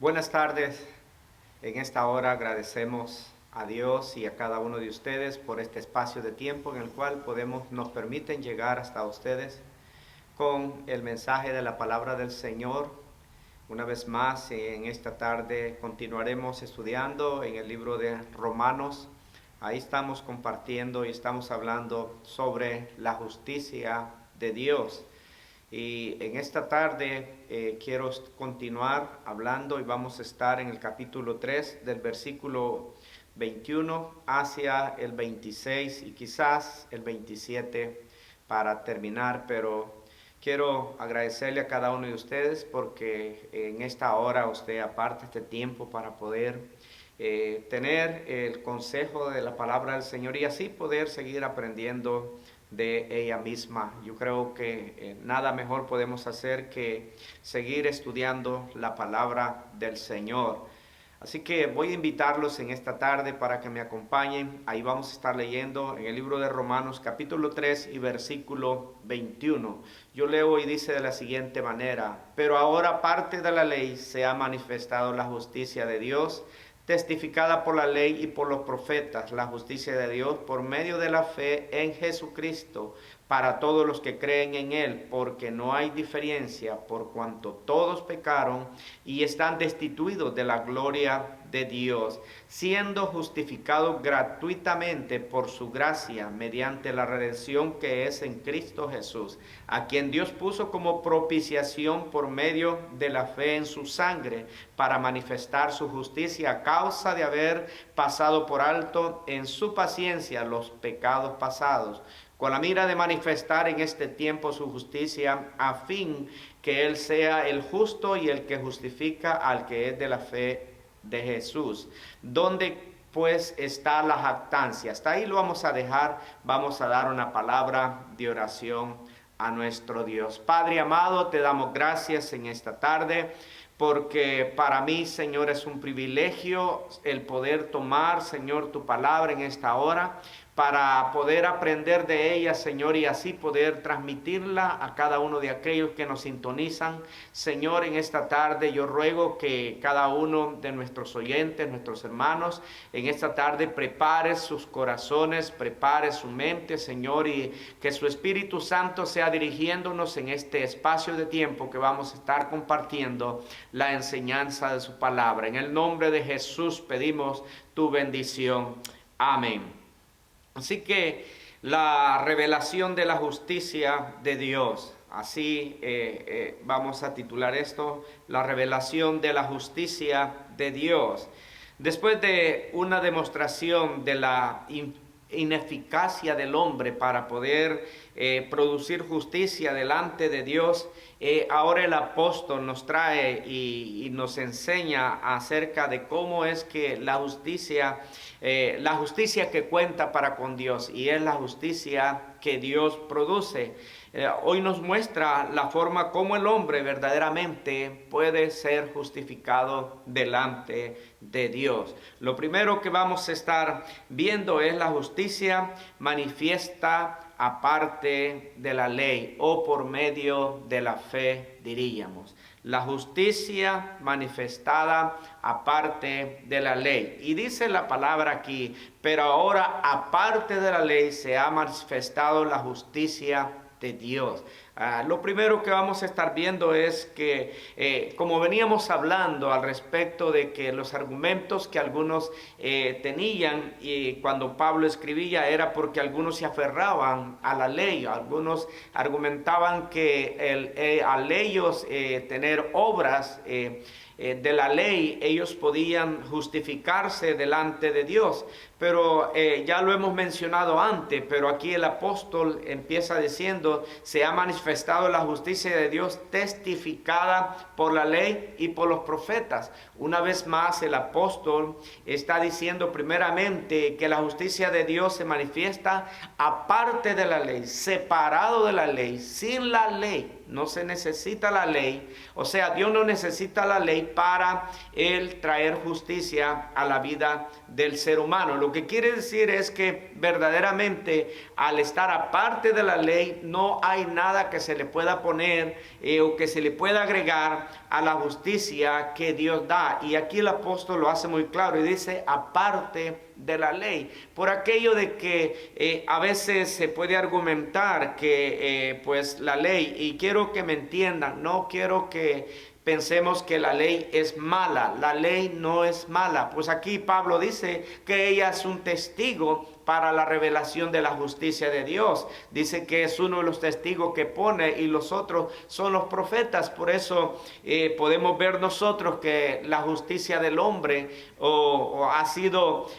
Buenas tardes. En esta hora agradecemos a Dios y a cada uno de ustedes por este espacio de tiempo en el cual nos permiten llegar hasta ustedes con el mensaje de la palabra del Señor. Una vez más, en esta tarde continuaremos estudiando en el libro de Romanos. Ahí estamos compartiendo y estamos hablando sobre la justicia de Dios. Y en esta tarde quiero continuar hablando y vamos a estar en el capítulo 3 del versículo 21 hacia el 26 y quizás el 27 para terminar, pero quiero agradecerle a cada uno de ustedes porque en esta hora usted aparte este tiempo para poder tener el consejo de la palabra del Señor y así poder seguir aprendiendo de ella misma. Yo creo que nada mejor podemos hacer que seguir estudiando la palabra del Señor. Así que voy a invitarlos en esta tarde para que me acompañen. Ahí vamos a estar leyendo en el libro de Romanos capítulo 3 y versículo 21. Yo leo y dice de la siguiente manera: pero ahora aparte de la ley se ha manifestado la justicia de Dios, testificada por la ley y por los profetas, la justicia de Dios por medio de la fe en Jesucristo, para todos los que creen en Él, porque no hay diferencia, por cuanto todos pecaron y están destituidos de la gloria de Dios, siendo justificados gratuitamente por su gracia, mediante la redención que es en Cristo Jesús, a quien Dios puso como propiciación por medio de la fe en su sangre, para manifestar su justicia a causa de haber pasado por alto en su paciencia los pecados pasados, con la mira de manifestar en este tiempo su justicia, a fin que Él sea el justo y el que justifica al que es de la fe de Jesús. ¿Dónde pues está la jactancia? Hasta ahí lo vamos a dejar. Vamos a dar una palabra de oración a nuestro Dios. Padre amado, te damos gracias en esta tarde, porque para mí, Señor, es un privilegio el poder tomar, Señor, tu palabra en esta hora, para poder aprender de ella, Señor, y así poder transmitirla a cada uno de aquellos que nos sintonizan. Señor, en esta tarde yo ruego que cada uno de nuestros oyentes, nuestros hermanos, en esta tarde prepare sus corazones, prepare su mente, Señor, y que su Espíritu Santo sea dirigiéndonos en este espacio de tiempo que vamos a estar compartiendo la enseñanza de su palabra. En el nombre de Jesús pedimos tu bendición. Amén. Así que la revelación de la justicia de Dios, así vamos a titular esto, la revelación de la justicia de Dios. Después de una demostración de la ineficacia del hombre para poder producir justicia delante de Dios, ahora el apóstol nos trae y nos enseña acerca de cómo es que la justicia que cuenta para con Dios, y es la justicia que Dios produce. Hoy nos muestra la forma como el hombre verdaderamente puede ser justificado delante de Dios. Lo primero que vamos a estar viendo es la justicia manifiesta aparte de la ley, o por medio de la fe, diríamos. La justicia manifestada aparte de la ley. Y dice la palabra aquí: pero ahora aparte de la ley se ha manifestado la justicia de Dios. Lo primero que vamos a estar viendo es que, como veníamos hablando al respecto de que los argumentos que algunos tenían y cuando Pablo escribía era porque algunos se aferraban a la ley. Algunos argumentaban que al ellos tener obras de la ley, ellos podían justificarse delante de Dios. Pero ya lo hemos mencionado antes, pero aquí el apóstol empieza diciendo: se ha manifestado la justicia de Dios testificada por la ley y por los profetas. Una vez más el apóstol está diciendo primeramente que la justicia de Dios se manifiesta aparte de la ley, separado de la ley, sin la ley. No se necesita la ley, o sea, Dios no necesita la ley para Él traer justicia a la vida del ser humano. Lo que quiere decir es que verdaderamente al estar aparte de la ley no hay nada que se le pueda poner o que se le pueda agregar a la justicia que Dios da. Y aquí el apóstol lo hace muy claro y dice, aparte de la ley, por aquello de que a veces se puede argumentar que pues la ley, y quiero que me entiendan, no quiero que pensemos que la ley es mala. La ley no es mala. Pues aquí Pablo dice que ella es un testigo para la revelación de la justicia de Dios. Dice que es uno de los testigos que pone, y los otros son los profetas. Por eso podemos ver nosotros que la justicia del hombre ha sido,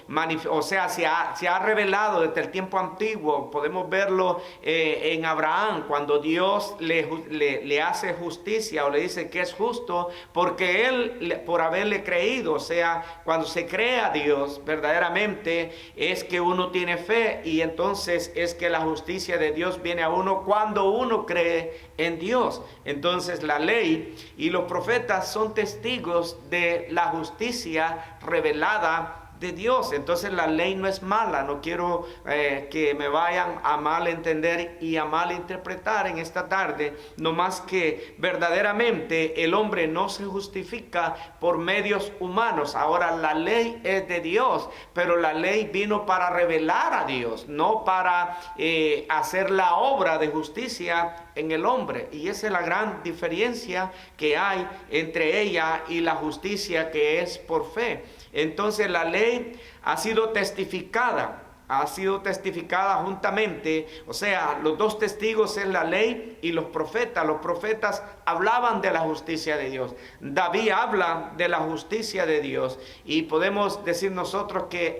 o sea, se ha revelado desde el tiempo antiguo. Podemos verlo en Abraham, cuando Dios le hace justicia, o le dice que es justo, porque él, por haberle creído, o sea, cuando se cree a Dios verdaderamente, es que uno tiene fe, y entonces es que la justicia de Dios viene a uno cuando uno cree en Dios. Entonces la ley y los profetas son testigos de la justicia revelada de Dios. Entonces la ley no es mala. No quiero que me vayan a mal entender y a mal interpretar en esta tarde, no más que verdaderamente el hombre no se justifica por medios humanos. Ahora, la ley es de Dios, pero la ley vino para revelar a Dios, no para hacer la obra de justicia en el hombre. Y esa es la gran diferencia que hay entre ella y la justicia que es por fe. Entonces la ley ha sido testificada juntamente, o sea, los dos testigos es la ley y los profetas. Los profetas hablaban de la justicia de Dios. David habla de la justicia de Dios, y podemos decir nosotros que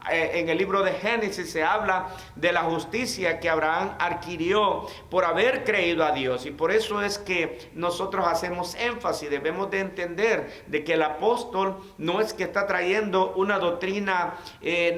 en el libro de Génesis se habla de la justicia que Abraham adquirió por haber creído a Dios. Y por eso es que nosotros hacemos énfasis, debemos de entender de que el apóstol no es que está trayendo una doctrina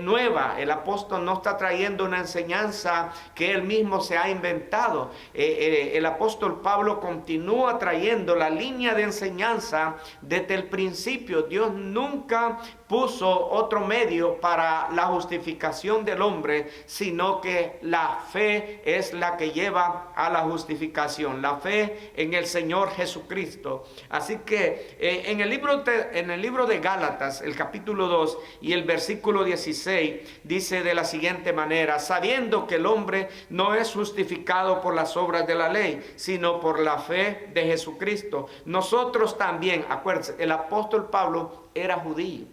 nueva. El apóstol no está trayendo una enseñanza que él mismo se ha inventado. El apóstol Pablo continúa trayendo la línea de enseñanza desde el principio. Dios nunca puso otro medio para la justificación del hombre, sino que la fe es la que lleva a la justificación, la fe en el Señor Jesucristo. Así que en el libro de Gálatas, el capítulo 2 y el versículo 16, dice de la siguiente manera: sabiendo que el hombre no es justificado por las obras de la ley, sino por la fe de Jesucristo. Nosotros también, acuérdense, el apóstol Pablo era judío.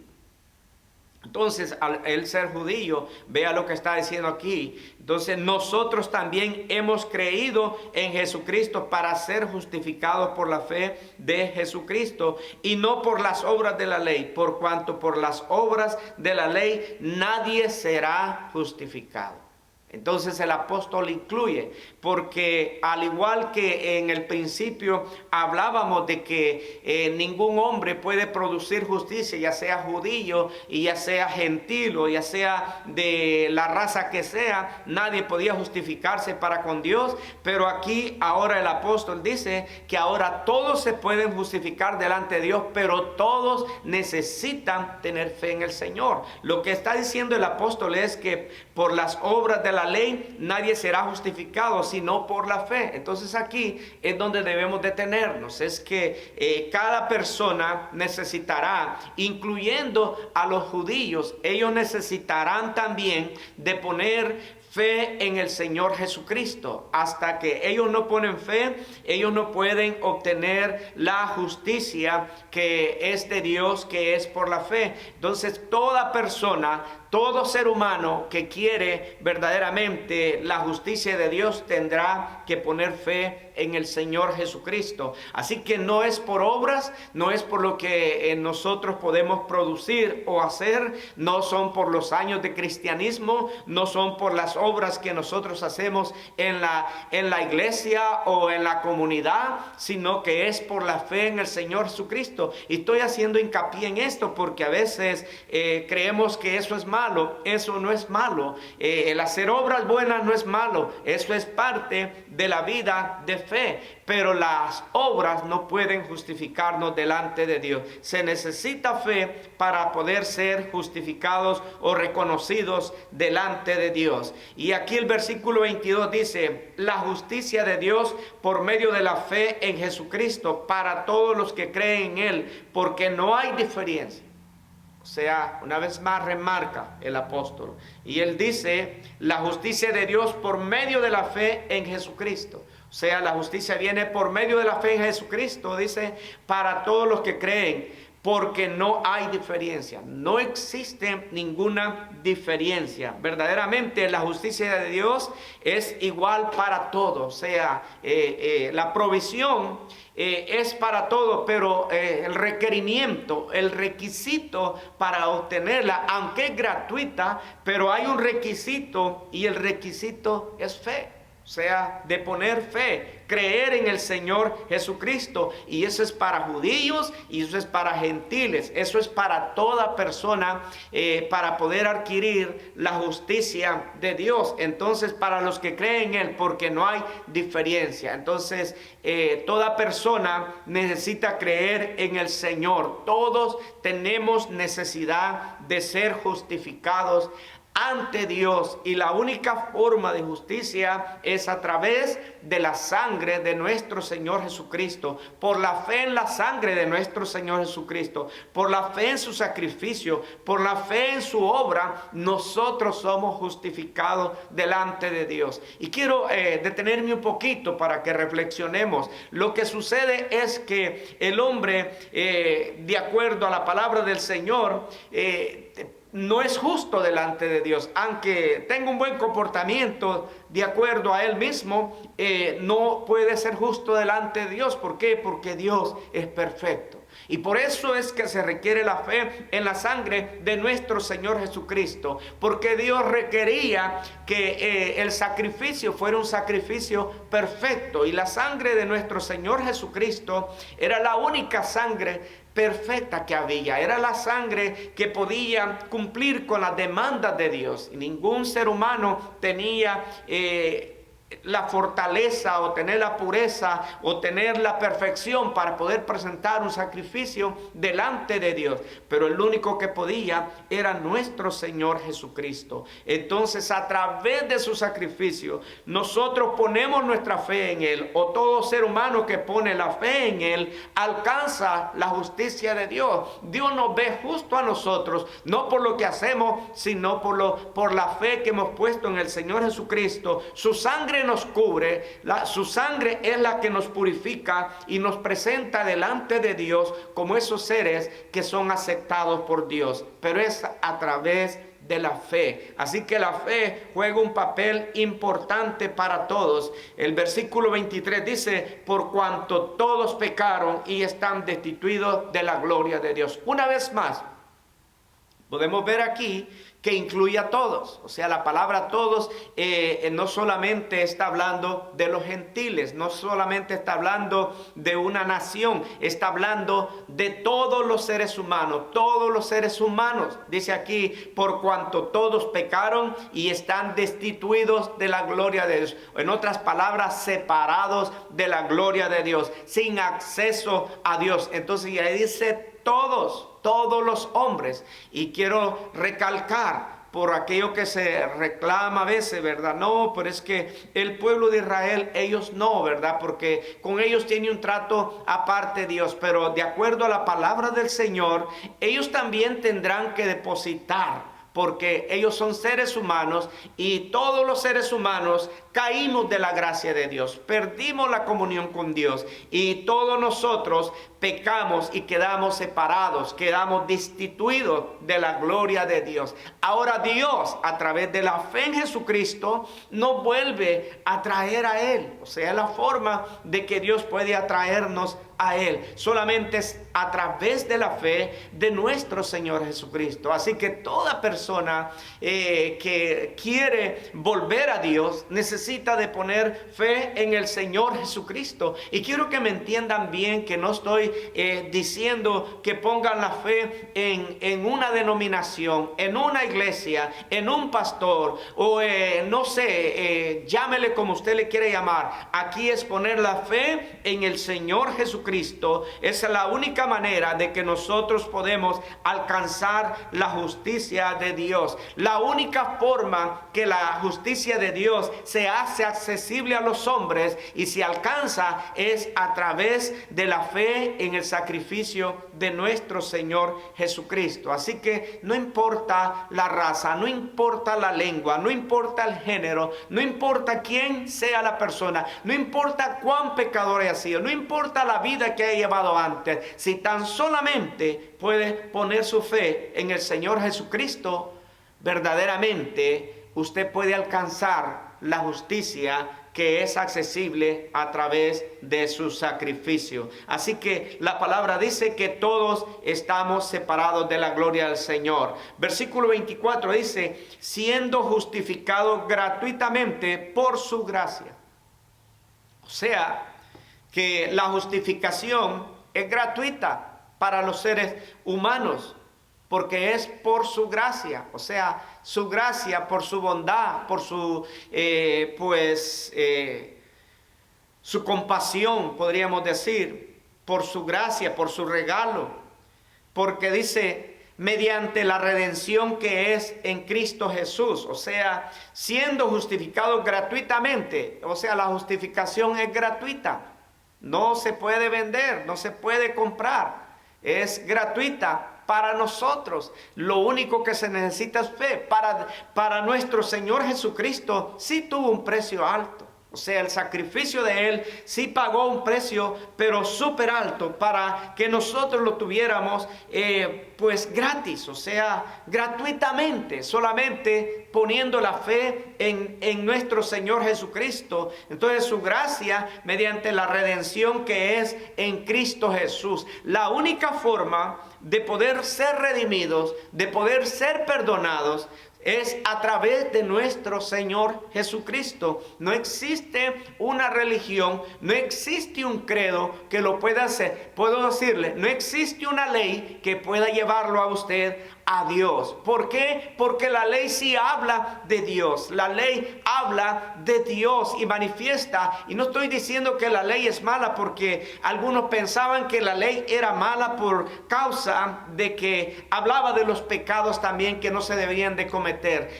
Entonces, al él ser judío, vea lo que está diciendo aquí. Entonces, nosotros también hemos creído en Jesucristo para ser justificados por la fe de Jesucristo, y no por las obras de la ley, por cuanto por las obras de la ley nadie será justificado. Entonces el apóstol incluye, porque al igual que en el principio hablábamos de que ningún hombre puede producir justicia, ya sea judío y ya sea gentil o ya sea de la raza que sea, nadie podía justificarse para con Dios. Pero aquí ahora el apóstol dice que ahora todos se pueden justificar delante de Dios, pero todos necesitan tener fe en el Señor. Lo que está diciendo el apóstol es que por las obras de la ley nadie será justificado, sino por la fe. Entonces aquí es donde debemos detenernos. Es que cada persona necesitará, incluyendo a los judíos, ellos necesitarán también de poner fe en el Señor Jesucristo. Hasta que ellos no ponen fe, ellos no pueden obtener la justicia que es de Dios, que es por la fe. Entonces toda persona, todo ser humano que quiere verdaderamente la justicia de Dios tendrá que poner fe en el Señor Jesucristo. Así que no es por obras, no es por lo que nosotros podemos producir o hacer, no son por los años de cristianismo, no son por las obras que nosotros hacemos en la iglesia o en la comunidad, sino que es por la fe en el Señor Jesucristo. Y estoy haciendo hincapié en esto porque a veces creemos que eso es malo. malo, eso no es malo. El hacer obras buenas no es malo, eso es parte de la vida de fe. Pero las obras no pueden justificarnos delante de Dios. Se necesita fe para poder ser justificados o reconocidos delante de Dios. Y aquí el versículo 22 dice: la justicia de Dios por medio de la fe en Jesucristo para todos los que creen en Él, porque no hay diferencia. O sea, una vez más remarca el apóstol. Y él dice: la justicia de Dios por medio de la fe en Jesucristo. O sea, la justicia viene por medio de la fe en Jesucristo, dice, para todos los que creen, porque no hay diferencia. No existe ninguna diferencia. Verdaderamente la justicia de Dios es igual para todos. O sea, la provisión es para todos, pero el requerimiento, el requisito para obtenerla, aunque es gratuita, pero hay un requisito, y el requisito es fe. O sea, de poner fe, creer en el Señor Jesucristo. Y eso es para judíos y eso es para gentiles. Eso es para toda persona, para poder adquirir la justicia de Dios. Entonces, para los que creen en Él, porque no hay diferencia. Entonces, toda persona necesita creer en el Señor. Todos tenemos necesidad de ser justificados ante Dios, y la única forma de justicia es a través de la sangre de nuestro Señor Jesucristo, por la fe en la sangre de nuestro Señor Jesucristo, por la fe en su sacrificio, por la fe en su obra. Nosotros somos justificados delante de Dios. Y quiero detenerme un poquito para que reflexionemos. Lo que sucede es que el hombre, de acuerdo a la palabra del Señor, no es justo delante de Dios. Aunque tenga un buen comportamiento de acuerdo a él mismo, no puede ser justo delante de Dios. ¿Por qué? Porque Dios es perfecto. Y por eso es que se requiere la fe en la sangre de nuestro Señor Jesucristo. Porque Dios requería que el sacrificio fuera un sacrificio perfecto. Y la sangre de nuestro Señor Jesucristo era la única sangre perfecta que había. Era la sangre que podía cumplir con las demandas de Dios. Y ningún ser humano tenía la fortaleza o tener la pureza o tener la perfección para poder presentar un sacrificio delante de Dios. Pero el único que podía era nuestro Señor Jesucristo. Entonces, a través de su sacrificio, nosotros ponemos nuestra fe en Él, o todo ser humano que pone la fe en Él alcanza la justicia de Dios. Dios nos ve justo a nosotros, no por lo que hacemos, sino por la fe que hemos puesto en el Señor Jesucristo. Su sangre nos cubre, su sangre es la que nos purifica y nos presenta delante de Dios como esos seres que son aceptados por Dios, pero es a través de la fe. Así que la fe juega un papel importante para todos. El versículo 23 dice: por cuanto todos pecaron y están destituidos de la gloria de Dios. Una vez más, podemos ver aquí que incluye a todos. O sea, la palabra todos no solamente está hablando de los gentiles, no solamente está hablando de una nación, está hablando de todos los seres humanos. Todos los seres humanos, dice aquí, por cuanto todos pecaron y están destituidos de la gloria de Dios. En otras palabras, separados de la gloria de Dios, sin acceso a Dios. Entonces ya dice todos los hombres. Y quiero recalcar por aquello que se reclama a veces, ¿verdad? No, pero es que el pueblo de Israel, ellos no, ¿verdad? Porque con ellos tiene un trato aparte Dios. Pero de acuerdo a la palabra del Señor, ellos también tendrán que depositar, porque ellos son seres humanos y todos los seres humanos caímos de la gracia de Dios, perdimos la comunión con Dios y todos nosotros pecamos y quedamos separados, quedamos destituidos de la gloria de Dios. Ahora Dios, a través de la fe en Jesucristo, nos vuelve a traer a Él. O sea, la forma de que Dios puede atraernos a Él solamente es a través de la fe de nuestro Señor Jesucristo. Así que toda persona que quiere volver a Dios necesita necesita de poner fe en el Señor Jesucristo. Y quiero que me entiendan bien que no estoy diciendo que pongan la fe en una denominación, en una iglesia, en un pastor o no sé, llámele como usted le quiere llamar. Aquí es poner la fe en el Señor Jesucristo. Esa es la única manera de que nosotros podemos alcanzar la justicia de Dios. La única forma que la justicia de Dios se hace accesible a los hombres y se alcanza es a través de la fe en el sacrificio de nuestro Señor Jesucristo. Así que no importa la raza, no importa la lengua, no importa el género, no importa quién sea la persona, no importa cuán pecador haya sido, no importa la vida que haya llevado antes, si tan solamente puede poner su fe en el Señor Jesucristo, verdaderamente usted puede alcanzar la justicia que es accesible a través de su sacrificio. Así que la palabra dice que todos estamos separados de la gloria del Señor. Versículo 24 dice, siendo justificados gratuitamente por su gracia. O sea, que la justificación es gratuita para los seres humanos, porque es por su gracia, o sea, su gracia, por su bondad, por su, su compasión, podríamos decir, por su gracia, por su regalo, porque dice, mediante la redención que es en Cristo Jesús, o sea, siendo justificados gratuitamente, o sea, la justificación es gratuita, no se puede vender, no se puede comprar, es gratuita para nosotros. Lo único que se necesita es fe. Para nuestro Señor Jesucristo sí tuvo un precio alto. O sea, el sacrificio de Él sí pagó un precio, pero súper alto, para que nosotros lo tuviéramos pues gratis, o sea, gratuitamente, solamente poniendo la fe en nuestro Señor Jesucristo. Entonces su gracia mediante la redención que es en Cristo Jesús. La única forma de poder ser redimidos, de poder ser perdonados, es a través de nuestro Señor Jesucristo. No existe una religión, no existe un credo que lo pueda hacer. Puedo decirle, no existe una ley que pueda llevarlo a usted a Dios. ¿Por qué? Porque la ley sí habla de Dios. La ley habla de Dios y manifiesta. Y no estoy diciendo que la ley es mala, porque algunos pensaban que la ley era mala por causa de que hablaba de los pecados también que no se deberían de cometer.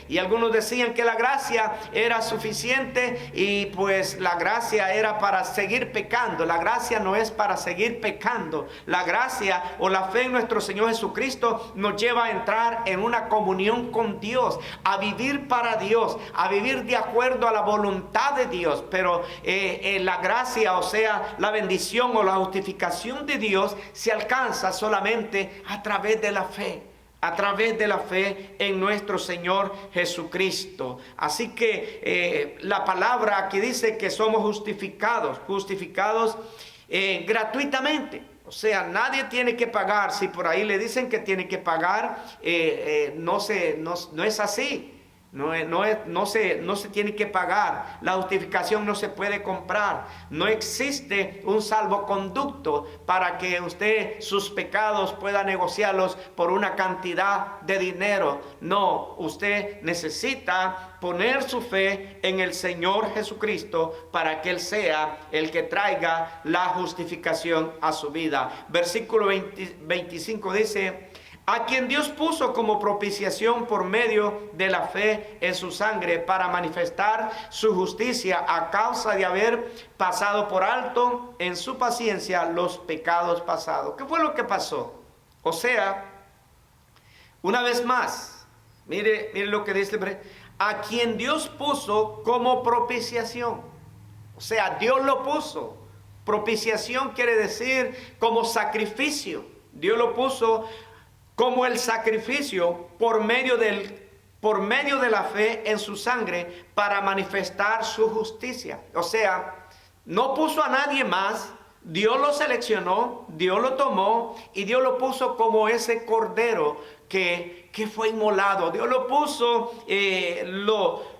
Y algunos decían que la gracia era suficiente y pues la gracia era para seguir pecando. La gracia no es para seguir pecando. La gracia o la fe en nuestro Señor Jesucristo nos lleva a entrar en una comunión con Dios, a vivir para Dios, a vivir de acuerdo a la voluntad de Dios. Pero la gracia, o sea, la bendición o la justificación de Dios se alcanza solamente a través de la fe. A través de la fe en nuestro Señor Jesucristo. Así que la palabra aquí dice que somos justificados gratuitamente. O sea, nadie tiene que pagar. Si por ahí le dicen que tiene que pagar, no es así. No se tiene que pagar. La justificación no se puede comprar. No existe un salvoconducto para que usted sus pecados pueda negociarlos por una cantidad de dinero. No, usted necesita poner su fe en el Señor Jesucristo para que Él sea el que traiga la justificación a su vida. Versículo 25 dice: a quien Dios puso como propiciación por medio de la fe en su sangre, para manifestar su justicia a causa de haber pasado por alto en su paciencia los pecados pasados. ¿Qué fue lo que pasó? O sea, una vez más, mire lo que dice, a quien Dios puso como propiciación. O sea, Dios lo puso. Propiciación quiere decir como sacrificio. Dios lo puso como el sacrificio por medio de la fe en su sangre, para manifestar su justicia. O sea, no puso a nadie más. Dios lo seleccionó, Dios lo tomó y Dios lo puso como ese cordero que que fue inmolado. Dios lo puso,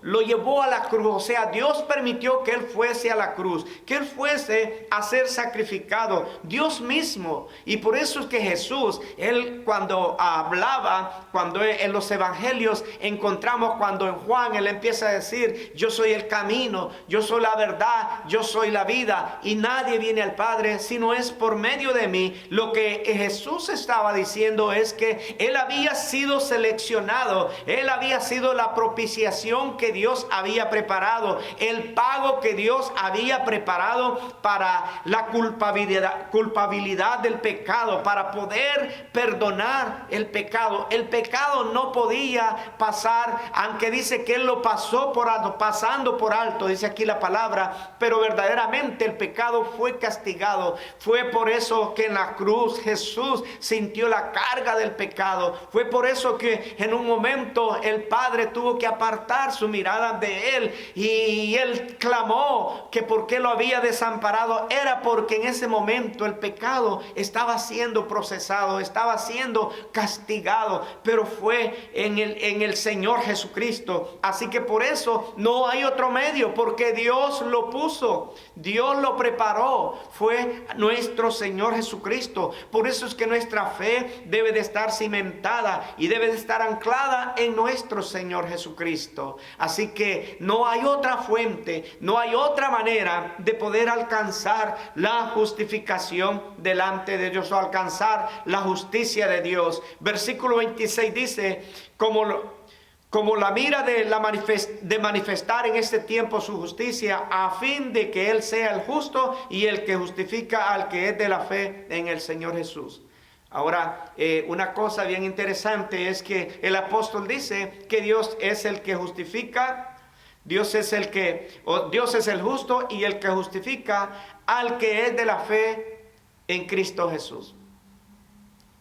lo llevó a la cruz. O sea, Dios permitió que Él fuese a la cruz, que Él fuese a ser sacrificado, Dios mismo. Y por eso es que Jesús, Él cuando hablaba, cuando en los evangelios encontramos, cuando en Juan Él empieza a decir: yo soy el camino, yo soy la verdad, yo soy la vida, y nadie viene al Padre si no es por medio de mí. Lo que Jesús estaba diciendo es que Él había sido seleccionado, Él había sido la propiciación que Dios había preparado, el pago que Dios había preparado para la culpabilidad del pecado, para poder perdonar el pecado. El pecado no podía pasar, aunque dice que Él lo pasó por alto, pasando por alto, dice aquí la palabra, pero verdaderamente el pecado fue castigado. Fue por eso que en la cruz Jesús sintió la carga del pecado. Fue por eso que en un momento el Padre tuvo que apartar su mirada de Él, y Él clamó que por qué lo había desamparado. Era porque en ese momento el pecado estaba siendo procesado, estaba siendo castigado, pero fue en el Señor Jesucristo. Así que por eso no hay otro medio, porque Dios lo puso, Dios lo preparó, fue nuestro Señor Jesucristo. Por eso es que nuestra fe debe de estar cimentada y debe de estar anclada en nuestro Señor Jesucristo. Así que no hay otra fuente, no hay otra manera de poder alcanzar la justificación delante de Dios, o alcanzar la justicia de Dios. Versículo 26 dice: como la mira de manifestar en este tiempo su justicia, a fin de que Él sea el justo y el que justifica al que es de la fe en el Señor Jesús. Ahora, una cosa bien interesante es que el apóstol dice que Dios es el que justifica, Dios es el justo y el que justifica al que es de la fe en Cristo Jesús.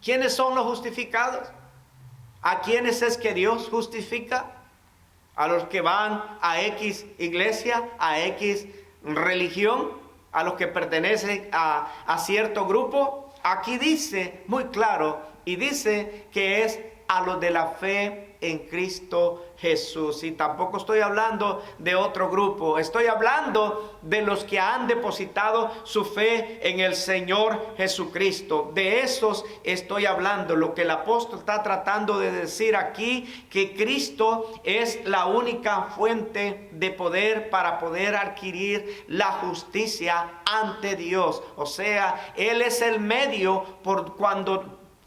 ¿Quiénes son los justificados? ¿A quiénes es que Dios justifica? A los que van a X iglesia, a X religión, a los que pertenecen a cierto grupo. Aquí dice muy claro, y dice que es a los de la fe en Cristo Jesús. Y tampoco estoy hablando de otro grupo, estoy hablando de los que han depositado su fe en el Señor Jesucristo. De esos estoy hablando. Lo que el apóstol está tratando de decir aquí, que Cristo es la única fuente de poder para poder adquirir la justicia ante Dios. O sea, Él es el medio por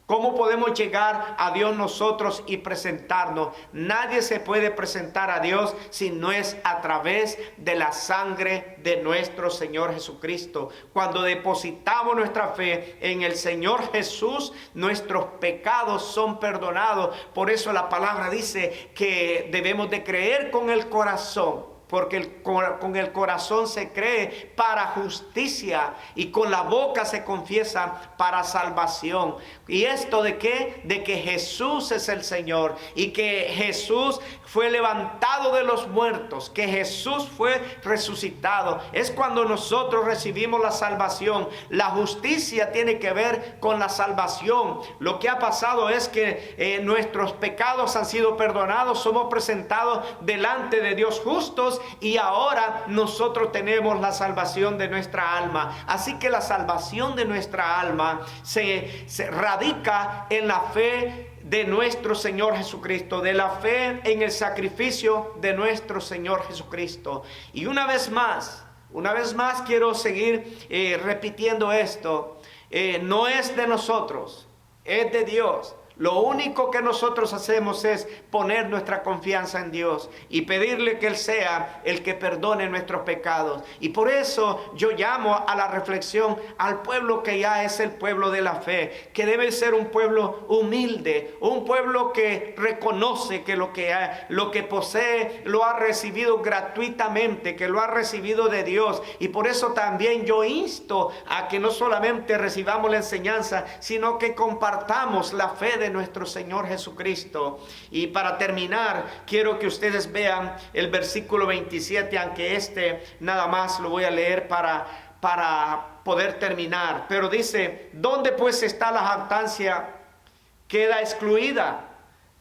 ¿cómo podemos llegar a Dios nosotros y presentarnos? Nadie se puede presentar a Dios si no es a través de la sangre de nuestro Señor Jesucristo. Cuando depositamos nuestra fe en el Señor Jesús, nuestros pecados son perdonados. Por eso la palabra dice que debemos de creer con el corazón, porque con el corazón se cree para justicia y con la boca se confiesa para salvación. ¿Y esto de qué? De que Jesús es el Señor y que Jesús fue levantado de los muertos, que Jesús fue resucitado. Es cuando nosotros recibimos la salvación. La justicia tiene que ver con la salvación. Lo que ha pasado es que nuestros pecados han sido perdonados, somos presentados delante de Dios justos, y ahora nosotros tenemos la salvación de nuestra alma. Así que la salvación de nuestra alma se radica en la fe de nuestro Señor Jesucristo, de la fe en el sacrificio de nuestro Señor Jesucristo. Y una vez más quiero seguir repitiendo esto. No es de nosotros, es de Dios. Lo único que nosotros hacemos es poner nuestra confianza en Dios y pedirle que Él sea el que perdone nuestros pecados. Y por eso yo llamo a la reflexión al pueblo que ya es el pueblo de la fe, que debe ser un pueblo humilde, un pueblo que reconoce que lo que posee lo ha recibido gratuitamente, que lo ha recibido de Dios. Y por eso también yo insto a que no solamente recibamos la enseñanza, sino que compartamos la fe de nuestro Señor Jesucristo. Y para terminar, quiero que ustedes vean el versículo 27, aunque nada más lo voy a leer para poder terminar. Pero dice: ¿dónde pues está la jactancia? Queda excluida.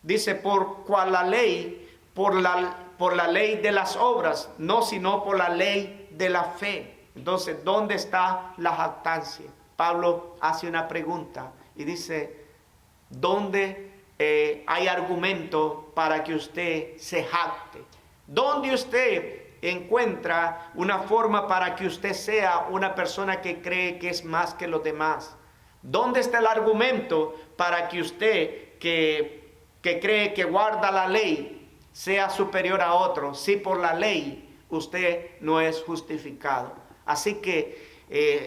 Dice, por cual la ley, por la ley de las obras, no sino por la ley de la fe. Entonces, ¿dónde está la jactancia? Pablo hace una pregunta y dice, ¿dónde hay argumento para que usted se jacte? ¿Dónde usted encuentra una forma para que usted sea una persona que cree que es más que los demás? ¿Dónde está el argumento para que usted que cree que guarda la ley sea superior a otro, si por la ley usted no es justificado? Así que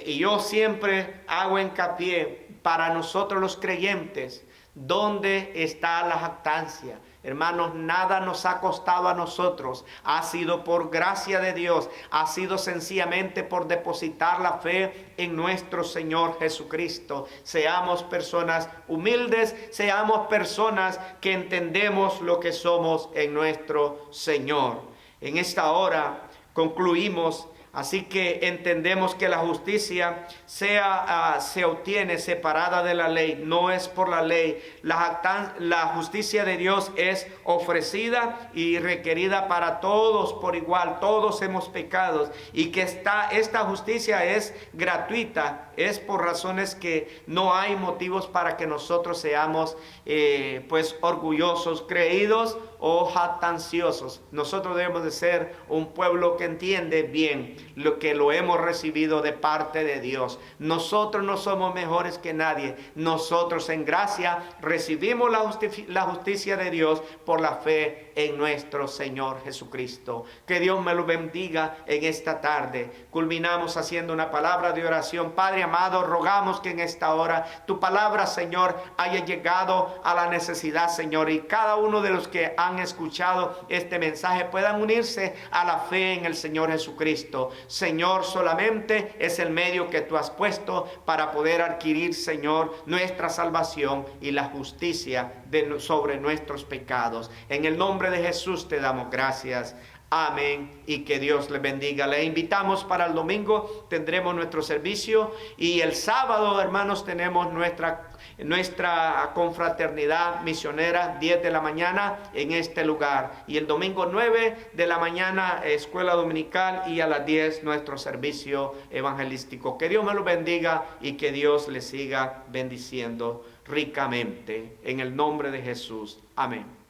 y yo siempre hago hincapié para nosotros los creyentes, ¿dónde está la jactancia? Hermanos, nada nos ha costado a nosotros, ha sido por gracia de Dios, ha sido sencillamente por depositar la fe en nuestro Señor Jesucristo. Seamos personas humildes, seamos personas que entendemos lo que somos en nuestro Señor. En esta hora concluimos. Así que entendemos que la justicia se obtiene separada de la ley, no es por la ley. La justicia de Dios es ofrecida y requerida para todos por igual. Todos hemos pecado y que esta justicia es gratuita, es por razones que no hay motivos para que nosotros seamos pues orgullosos, creídos o jactanciosos. Nosotros debemos de ser un pueblo que entiende bien lo que lo hemos recibido de parte de Dios. Nosotros no somos mejores que nadie. Nosotros en gracia recibimos la justicia de Dios por la fe en nuestro Señor Jesucristo. Que Dios me lo bendiga en esta tarde. Culminamos haciendo una palabra de oración. Padre amado, rogamos que en esta hora tu palabra, Señor, haya llegado a la necesidad, Señor, y cada uno de los que han escuchado este mensaje puedan unirse a la fe en el Señor Jesucristo. Señor, solamente es el medio que tú has puesto para poder adquirir, Señor, nuestra salvación y la justicia sobre nuestros pecados. En el nombre de Jesús te damos gracias. Amén, y que Dios le bendiga. Le invitamos para el domingo, tendremos nuestro servicio, y el sábado, hermanos, tenemos nuestra confraternidad misionera, 10 de la mañana en este lugar, y el domingo 9 de la mañana escuela dominical, y a las 10 nuestro servicio evangelístico. Que Dios me lo bendiga y que Dios le siga bendiciendo ricamente en el nombre de Jesús. Amén.